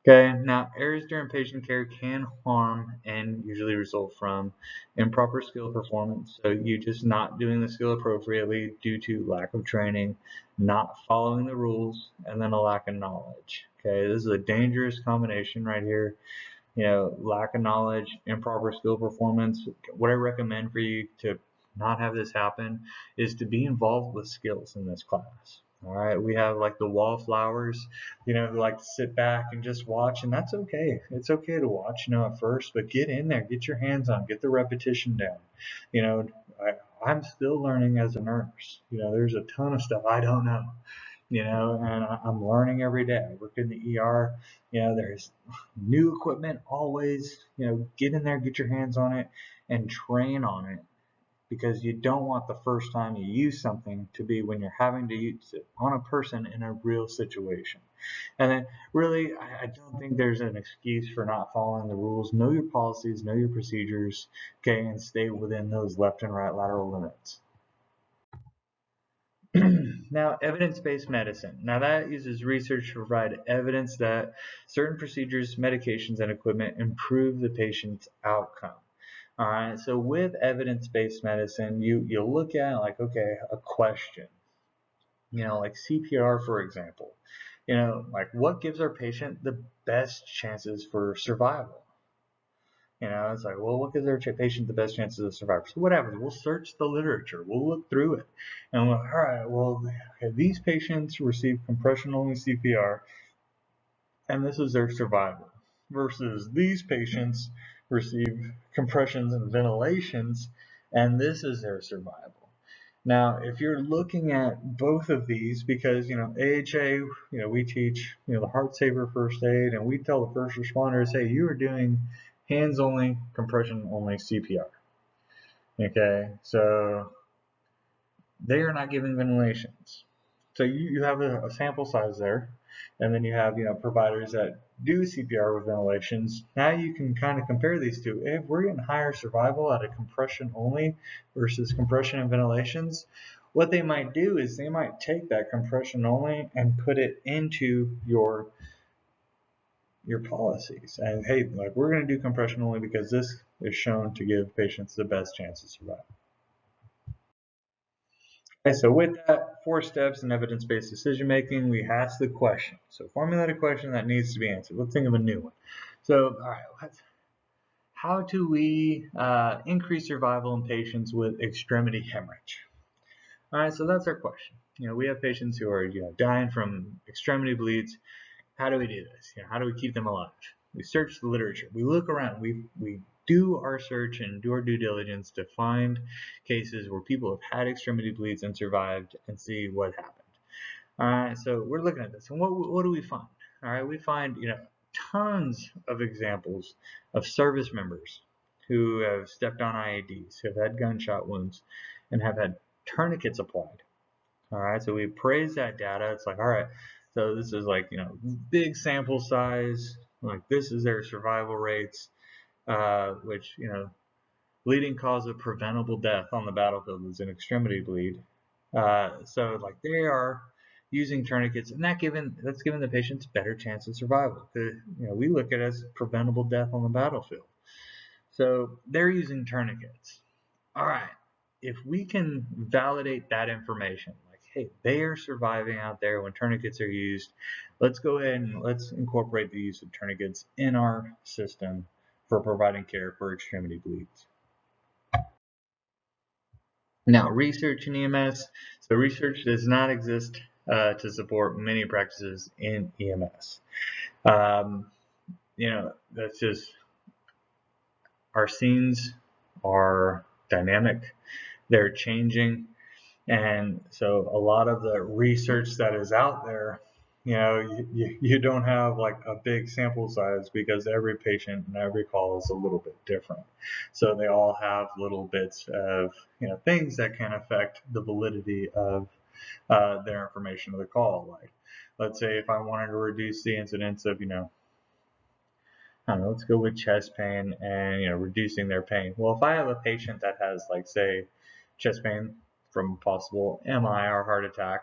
Okay, now errors during patient care can harm and usually result from improper skill performance. So you just not doing the skill appropriately due to lack of training, not following the rules, and then a lack of knowledge. Okay, this is a dangerous combination right here. Lack of knowledge, improper skill performance. What I recommend for you to not have this happen is to be involved with skills in this class. All right, we have like the wallflowers, who like to sit back and just watch, and that's okay. It's okay to watch, at first, but get in there, get your hands on, get the repetition down. I'm still learning as a nurse. There's a ton of stuff I don't know. And I'm learning every day. I work in the ER. There's new equipment always. Get in there, get your hands on it, and train on it, because you don't want the first time you use something to be when you're having to use it on a person in a real situation. And then really, I don't think there's an excuse for not following the rules. Know your policies, know your procedures, okay, and stay within those left and right lateral limits. Now, evidence-based medicine. Now, that uses research to provide evidence that certain procedures, medications, and equipment improve the patient's outcome. All right, so with evidence-based medicine, you look at, like, okay, a question, like CPR, for example. Like, what gives our patient the best chances for survival? It's like, well, what gives our patient the best chances of survival? So whatever, we'll search the literature, we'll look through it, and we'll, all right, well, okay, these patients receive compression-only CPR, and this is their survival, versus these patients receive compressions and ventilations, and this is their survival. Now, if you're looking at both of these, because, AHA, we teach, the heart saver first aid, and we tell the first responders, hey, you are doing hands only, compression only CPR. Okay, so they are not giving ventilations. So you have a sample size there, and then you have providers that do CPR with ventilations. Now you can kind of compare these two. If we're getting higher survival out of compression only versus compression and ventilations, what they might do is they might take that compression only and put it into your policies. And hey, like we're going to do compression only because this is shown to give patients the best chance of survival. Okay, so with that, 4 steps in evidence-based decision making, we ask the question. So formulate a question that needs to be answered. Let's think of a new one. So, all right, how do we increase survival in patients with extremity hemorrhage? All right, so that's our question. We have patients who are dying from extremity bleeds. How do we do this? How do we keep them alive? We search the literature. We look around. We do our search and do our due diligence to find cases where people have had extremity bleeds and survived and see what happened. All right, so we're looking at this. And what do we find? All right, we find tons of examples of service members who have stepped on IEDs, who have had gunshot wounds, and have had tourniquets applied. All right, so we praise that data. It's like, all right, so this is like, big sample size. Like this is their survival rates, which, leading cause of preventable death on the battlefield is an extremity bleed. So like they are using tourniquets, and that's given the patients better chance of survival. We look at it as preventable death on the battlefield. So they're using tourniquets. All right, if we can validate that information, like, hey, they are surviving out there when tourniquets are used, let's go ahead and let's incorporate the use of tourniquets in our system for providing care for extremity bleeds. Now, research in EMS. So research does not exist to support many practices in EMS. That's just, our scenes are dynamic. They're changing. And so a lot of the research that is out there, you don't have like a big sample size because every patient and every call is a little bit different. So they all have little bits of, things that can affect the validity of their information of the call. Like, let's say if I wanted to reduce the incidence of, I don't know, let's go with chest pain and, reducing their pain. Well, if I have a patient that has, like, say, chest pain from possible MI or heart attack,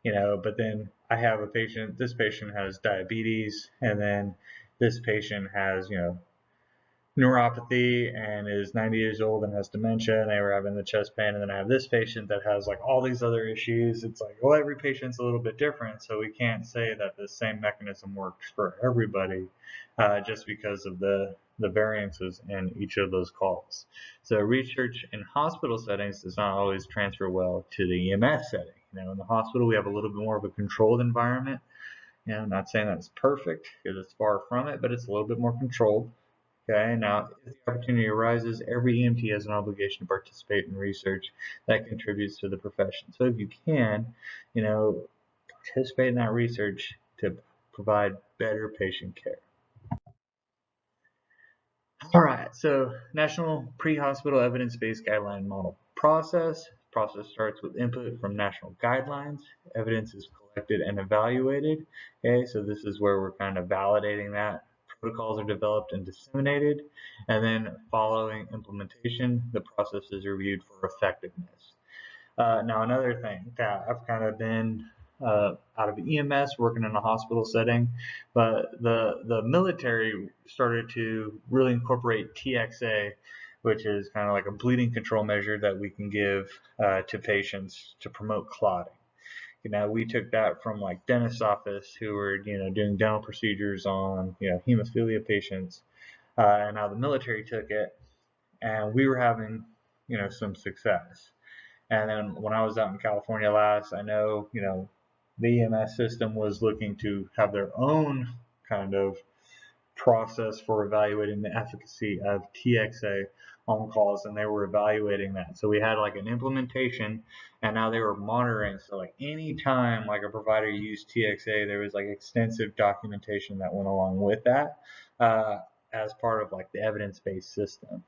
but then I have this patient has diabetes, and then this patient has, neuropathy and is 90 years old and has dementia, and they were having the chest pain, and then I have this patient that has like all these other issues. It's like, well, every patient's a little bit different, so we can't say that the same mechanism works for everybody just because of the variances in each of those calls. So research in hospital settings does not always transfer well to the EMS setting. In the hospital we have a little bit more of a controlled environment. I'm not saying that's perfect because it's far from it, but it's a little bit more controlled. Okay, now if the opportunity arises, every EMT has an obligation to participate in research that contributes to the profession. So if you can, participate in that research to provide better patient care. All right, so National Pre-Hospital Evidence-Based Guideline Model Process. Process starts with input from national guidelines. Evidence is collected and evaluated. Okay, so this is where we're kind of validating that. Protocols are developed and disseminated, and then following implementation, the process is reviewed for effectiveness. Now, another thing that I've kind of been out of EMS working in a hospital setting, but the military started to really incorporate TXA, which is kind of like a bleeding control measure that we can give to patients to promote clotting. We took that from like dentist's office who were doing dental procedures on hemophilia patients, and now the military took it, and we were having some success. And then when I was out in California last, I know the EMS system was looking to have their own kind of process for evaluating the efficacy of TXA on calls, and they were evaluating that. So we had like an implementation, and now they were monitoring. So like anytime like a provider used TXA, there was like extensive documentation that went along with that as part of like the evidence-based system.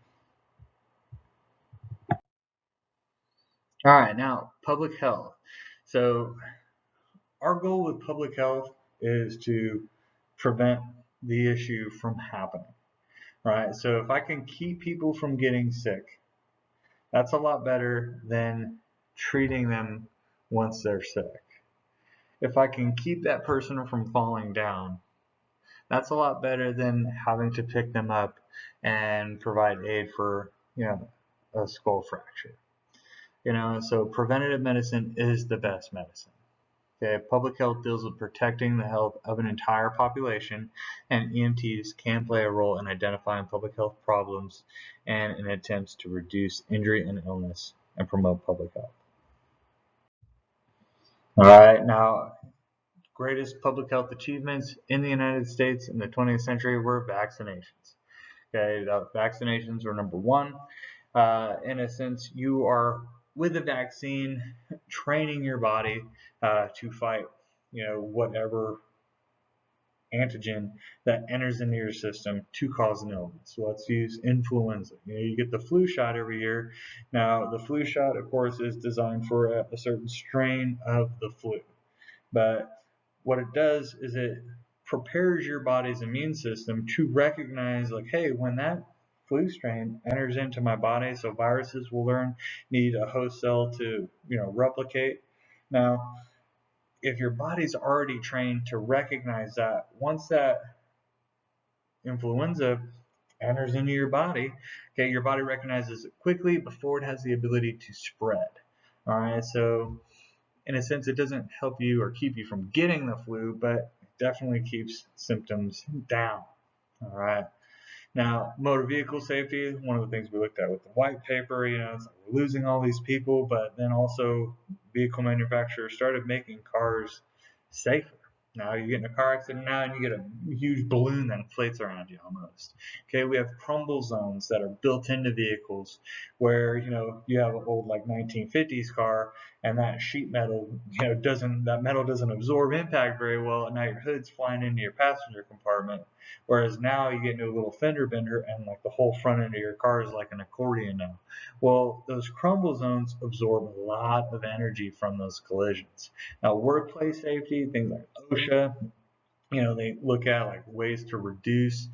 All right, now public health. So our goal with public health is to prevent the issue from happening, right? So if I can keep people from getting sick, that's a lot better than treating them once they're sick. If I can keep that person from falling down, that's a lot better than having to pick them up and provide aid for, a skull fracture. So preventative medicine is the best medicine. Okay, public health deals with protecting the health of an entire population, and EMTs can play a role in identifying public health problems and in attempts to reduce injury and illness and promote public health. All right, now, greatest public health achievements in the United States in the 20th century were vaccinations. Okay, vaccinations were number one. In a sense, you are with a vaccine training your body to fight, whatever antigen that enters into your system to cause an illness. So let's use influenza. You get the flu shot every year. Now, the flu shot, of course, is designed for a certain strain of the flu. But what it does is it prepares your body's immune system to recognize, like, hey, when that flu strain enters into my body, so viruses will need a host cell to, replicate. Now, if your body's already trained to recognize that, once that influenza enters into your body, okay, your body recognizes it quickly before it has the ability to spread. All right, so in a sense, it doesn't help you or keep you from getting the flu, but it definitely keeps symptoms down. All right. Now, motor vehicle safety, one of the things we looked at with the white paper, it's like we're losing all these people, but then also vehicle manufacturers started making cars safer. Now you get in a car accident now and you get a huge balloon that inflates around you almost. Okay, we have crumble zones that are built into vehicles where, you have an old like 1950s car and that sheet metal, that metal doesn't absorb impact very well, and now your hood's flying into your passenger compartment. Whereas now you get into a little fender bender and like the whole front end of your car is like an accordion now. Well, those crumble zones absorb a lot of energy from those collisions. Now, workplace safety, things like OSHA, they look at like ways to reduce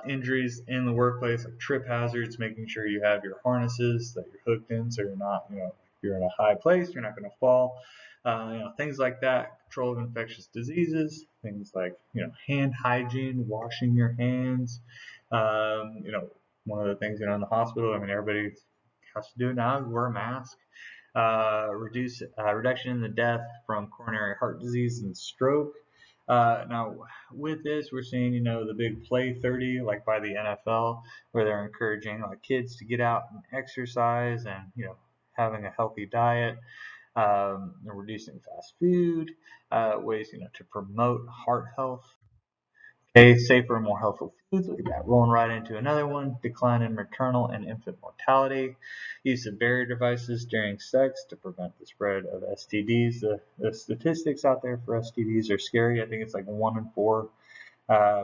injuries in the workplace, like trip hazards, making sure you have your harnesses that you're hooked in so you're not, if you're in a high place, you're not going to fall. Things like that, control of infectious diseases, things like, hand hygiene, washing your hands. One of the things, in the hospital, I mean, everybody has to do it now, wear a mask. Reduction in the death from coronary heart disease and stroke. Now, with this, we're seeing, the big play 30, like by the NFL, where they're encouraging like kids to get out and exercise and, having a healthy diet, reducing fast food, ways, to promote heart health. Okay, safer and more healthful foods. Look at that, rolling right into another one. Decline in maternal and infant mortality. Use of barrier devices during sex to prevent the spread of STDs. The statistics out there for STDs are scary. I think it's like 1 in 4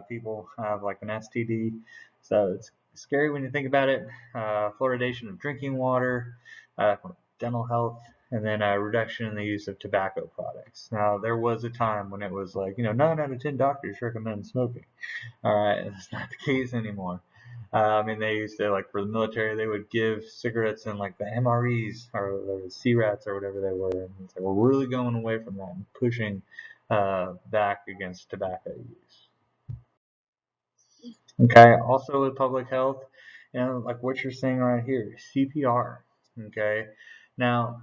people have like an STD. So it's scary when you think about it. Fluoridation of drinking water, dental health, and then a reduction in the use of tobacco products. Now, there was a time when it was like, 9 out of 10 doctors recommend smoking. All right, that's not the case anymore. I mean, they used to, like, for the military, they would give cigarettes in, like, the MREs or the C-rats or whatever they were. And it's like, we're really going away from that and pushing back against tobacco use. Okay, also with public health, like what you're saying right here, CPR. Okay, now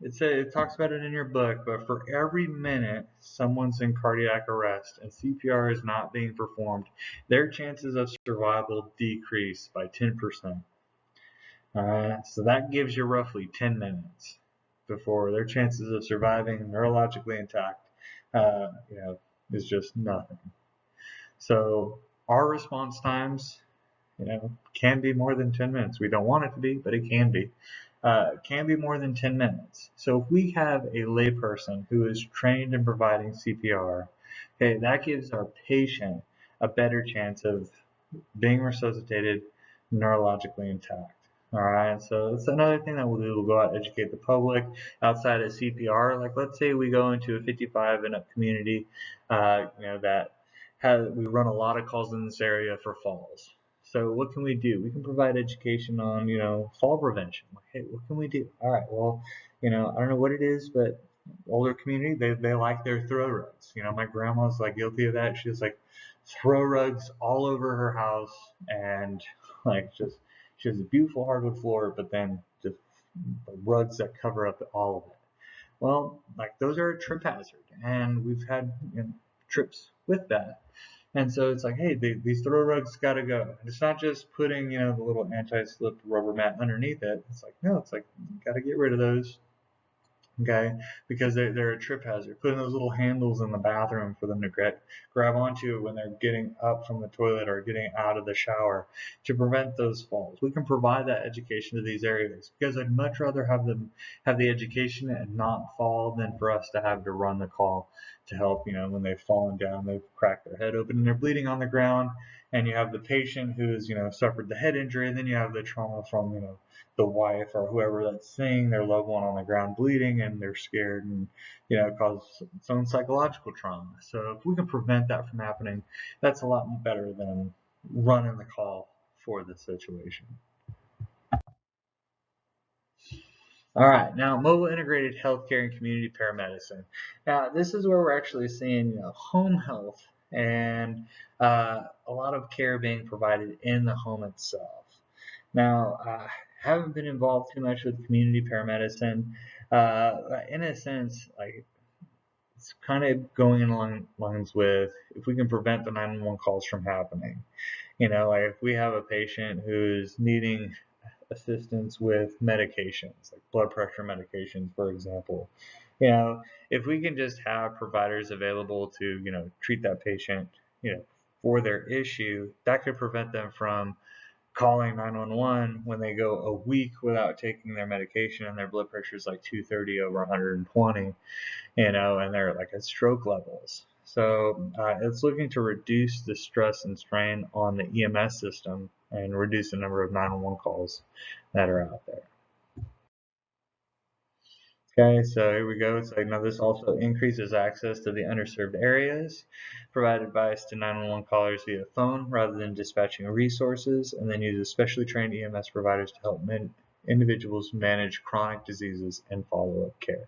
it talks about it in your book, but for every minute someone's in cardiac arrest and CPR is not being performed, their chances of survival decrease by 10%. So that gives you roughly 10 minutes before their chances of surviving neurologically intact, is just nothing. So our response times, can be more than 10 minutes. We don't want it to be, but it can be. Can be more than 10 minutes. So if we have a layperson who is trained in providing CPR, okay, that gives our patient a better chance of being resuscitated neurologically intact. All right, so it's another thing that we'll do. We'll go out and educate the public outside of CPR. Like, let's say we go into a 55 and up community, that we run a lot of calls in this area for falls. So what can we do? We can provide education on, fall prevention. Like, hey, what can we do? All right, well, I don't know what it is, but older community, they like their throw rugs. My grandma's like guilty of that. She has like throw rugs all over her house and like just she has a beautiful hardwood floor, but then just rugs that cover up all of it. Well, like those are a trip hazard, and we've had trips with that. And so it's like, hey, these throw rugs got to go. And it's not just putting, the little anti-slip rubber mat underneath it. It's like, no, it's like, you got to get rid of those. Okay, because they're a trip hazard. Putting those little handles in the bathroom for them to grab onto when they're getting up from the toilet or getting out of the shower to prevent those falls. We can provide that education to these areas because I'd much rather have them have the education and not fall than for us to have to run the call to help, when they've fallen down, they've cracked their head open and they're bleeding on the ground, and you have the patient who's, suffered the head injury, and then you have the trauma from, the wife or whoever that's seeing their loved one on the ground bleeding, and they're scared, and cause its own psychological trauma. So if we can prevent that from happening, that's a lot better than running the call for the situation. All right, now mobile integrated healthcare and community paramedicine. Now this is where we're actually seeing home health and a lot of care being provided in the home itself. Now, I haven't been involved too much with community paramedicine. In a sense, like it's kind of going along lines with if we can prevent the 911 calls from happening. Like if we have a patient who's needing assistance with medications, like blood pressure medications, for example. If we can just have providers available to, treat that patient, for their issue, that could prevent them from calling 911 when they go a week without taking their medication and their blood pressure is like 230 over 120, and they're like at stroke levels. So it's looking to reduce the stress and strain on the EMS system and reduce the number of 911 calls that are out there. Okay, so here we go. It's like now this also increases access to the underserved areas, provide advice to 911 callers via phone rather than dispatching resources, and then uses specially trained EMS providers to help individuals manage chronic diseases and follow-up care.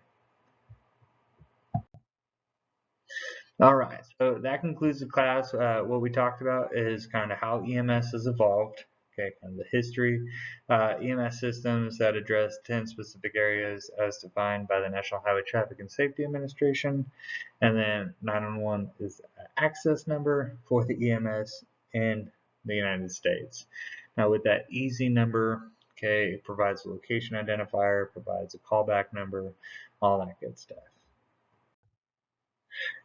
All right, so that concludes the class. What we talked about is kind of how EMS has evolved, okay, kind of the history, EMS systems that address 10 specific areas as defined by the National Highway Traffic and Safety Administration, and then 911 is an access number for the EMS in the United States. Now with that easy number, okay, it provides a location identifier, provides a callback number, all that good stuff.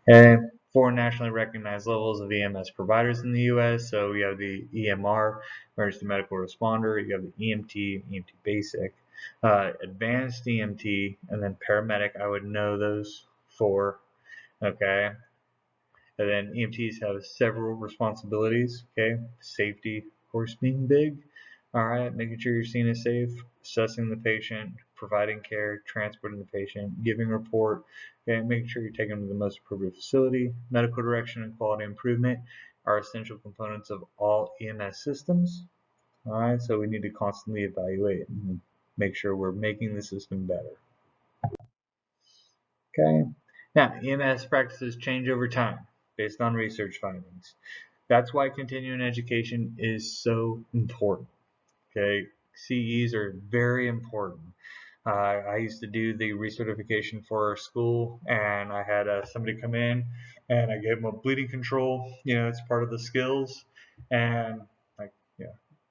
And four nationally recognized levels of EMS providers in the U.S. So we have the EMR, Emergency Medical Responder, you have the EMT, EMT Basic, Advanced EMT, and then Paramedic. I would know those four, okay? And then EMTs have several responsibilities, okay? Safety, of course, being big. All right, making sure your scene is safe, assessing the patient, providing care, transporting the patient, giving report, okay, making sure you're taking them to the most appropriate facility. Medical direction and quality improvement are essential components of all EMS systems. All right, so we need to constantly evaluate and make sure we're making the system better. Okay, now EMS practices change over time based on research findings. That's why continuing education is so important. Okay, CEs are very important. I used to do the recertification for our school, and I had somebody come in, and I gave them a bleeding control. It's part of the skills, and like,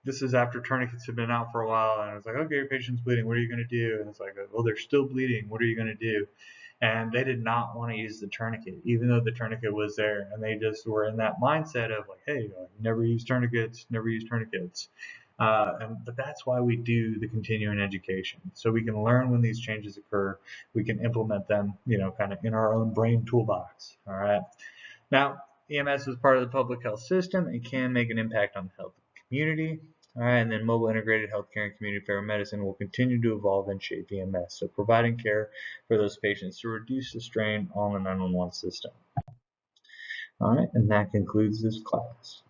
this is after tourniquets had been out for a while, and I was like, okay, your patient's bleeding. What are you going to do? And it's like, well, they're still bleeding. What are you going to do? And they did not want to use the tourniquet, even though the tourniquet was there, and they just were in that mindset of like, hey, never use tourniquets, never use tourniquets. But that's why we do the continuing education, so we can learn when these changes occur. We can implement them, kind of in our own brain toolbox. All right. Now, EMS is part of the public health system and can make an impact on the health of the community. All right, and then mobile integrated healthcare and community medicine will continue to evolve and shape EMS, so providing care for those patients to reduce the strain on the 911 system. All right, and that concludes this class.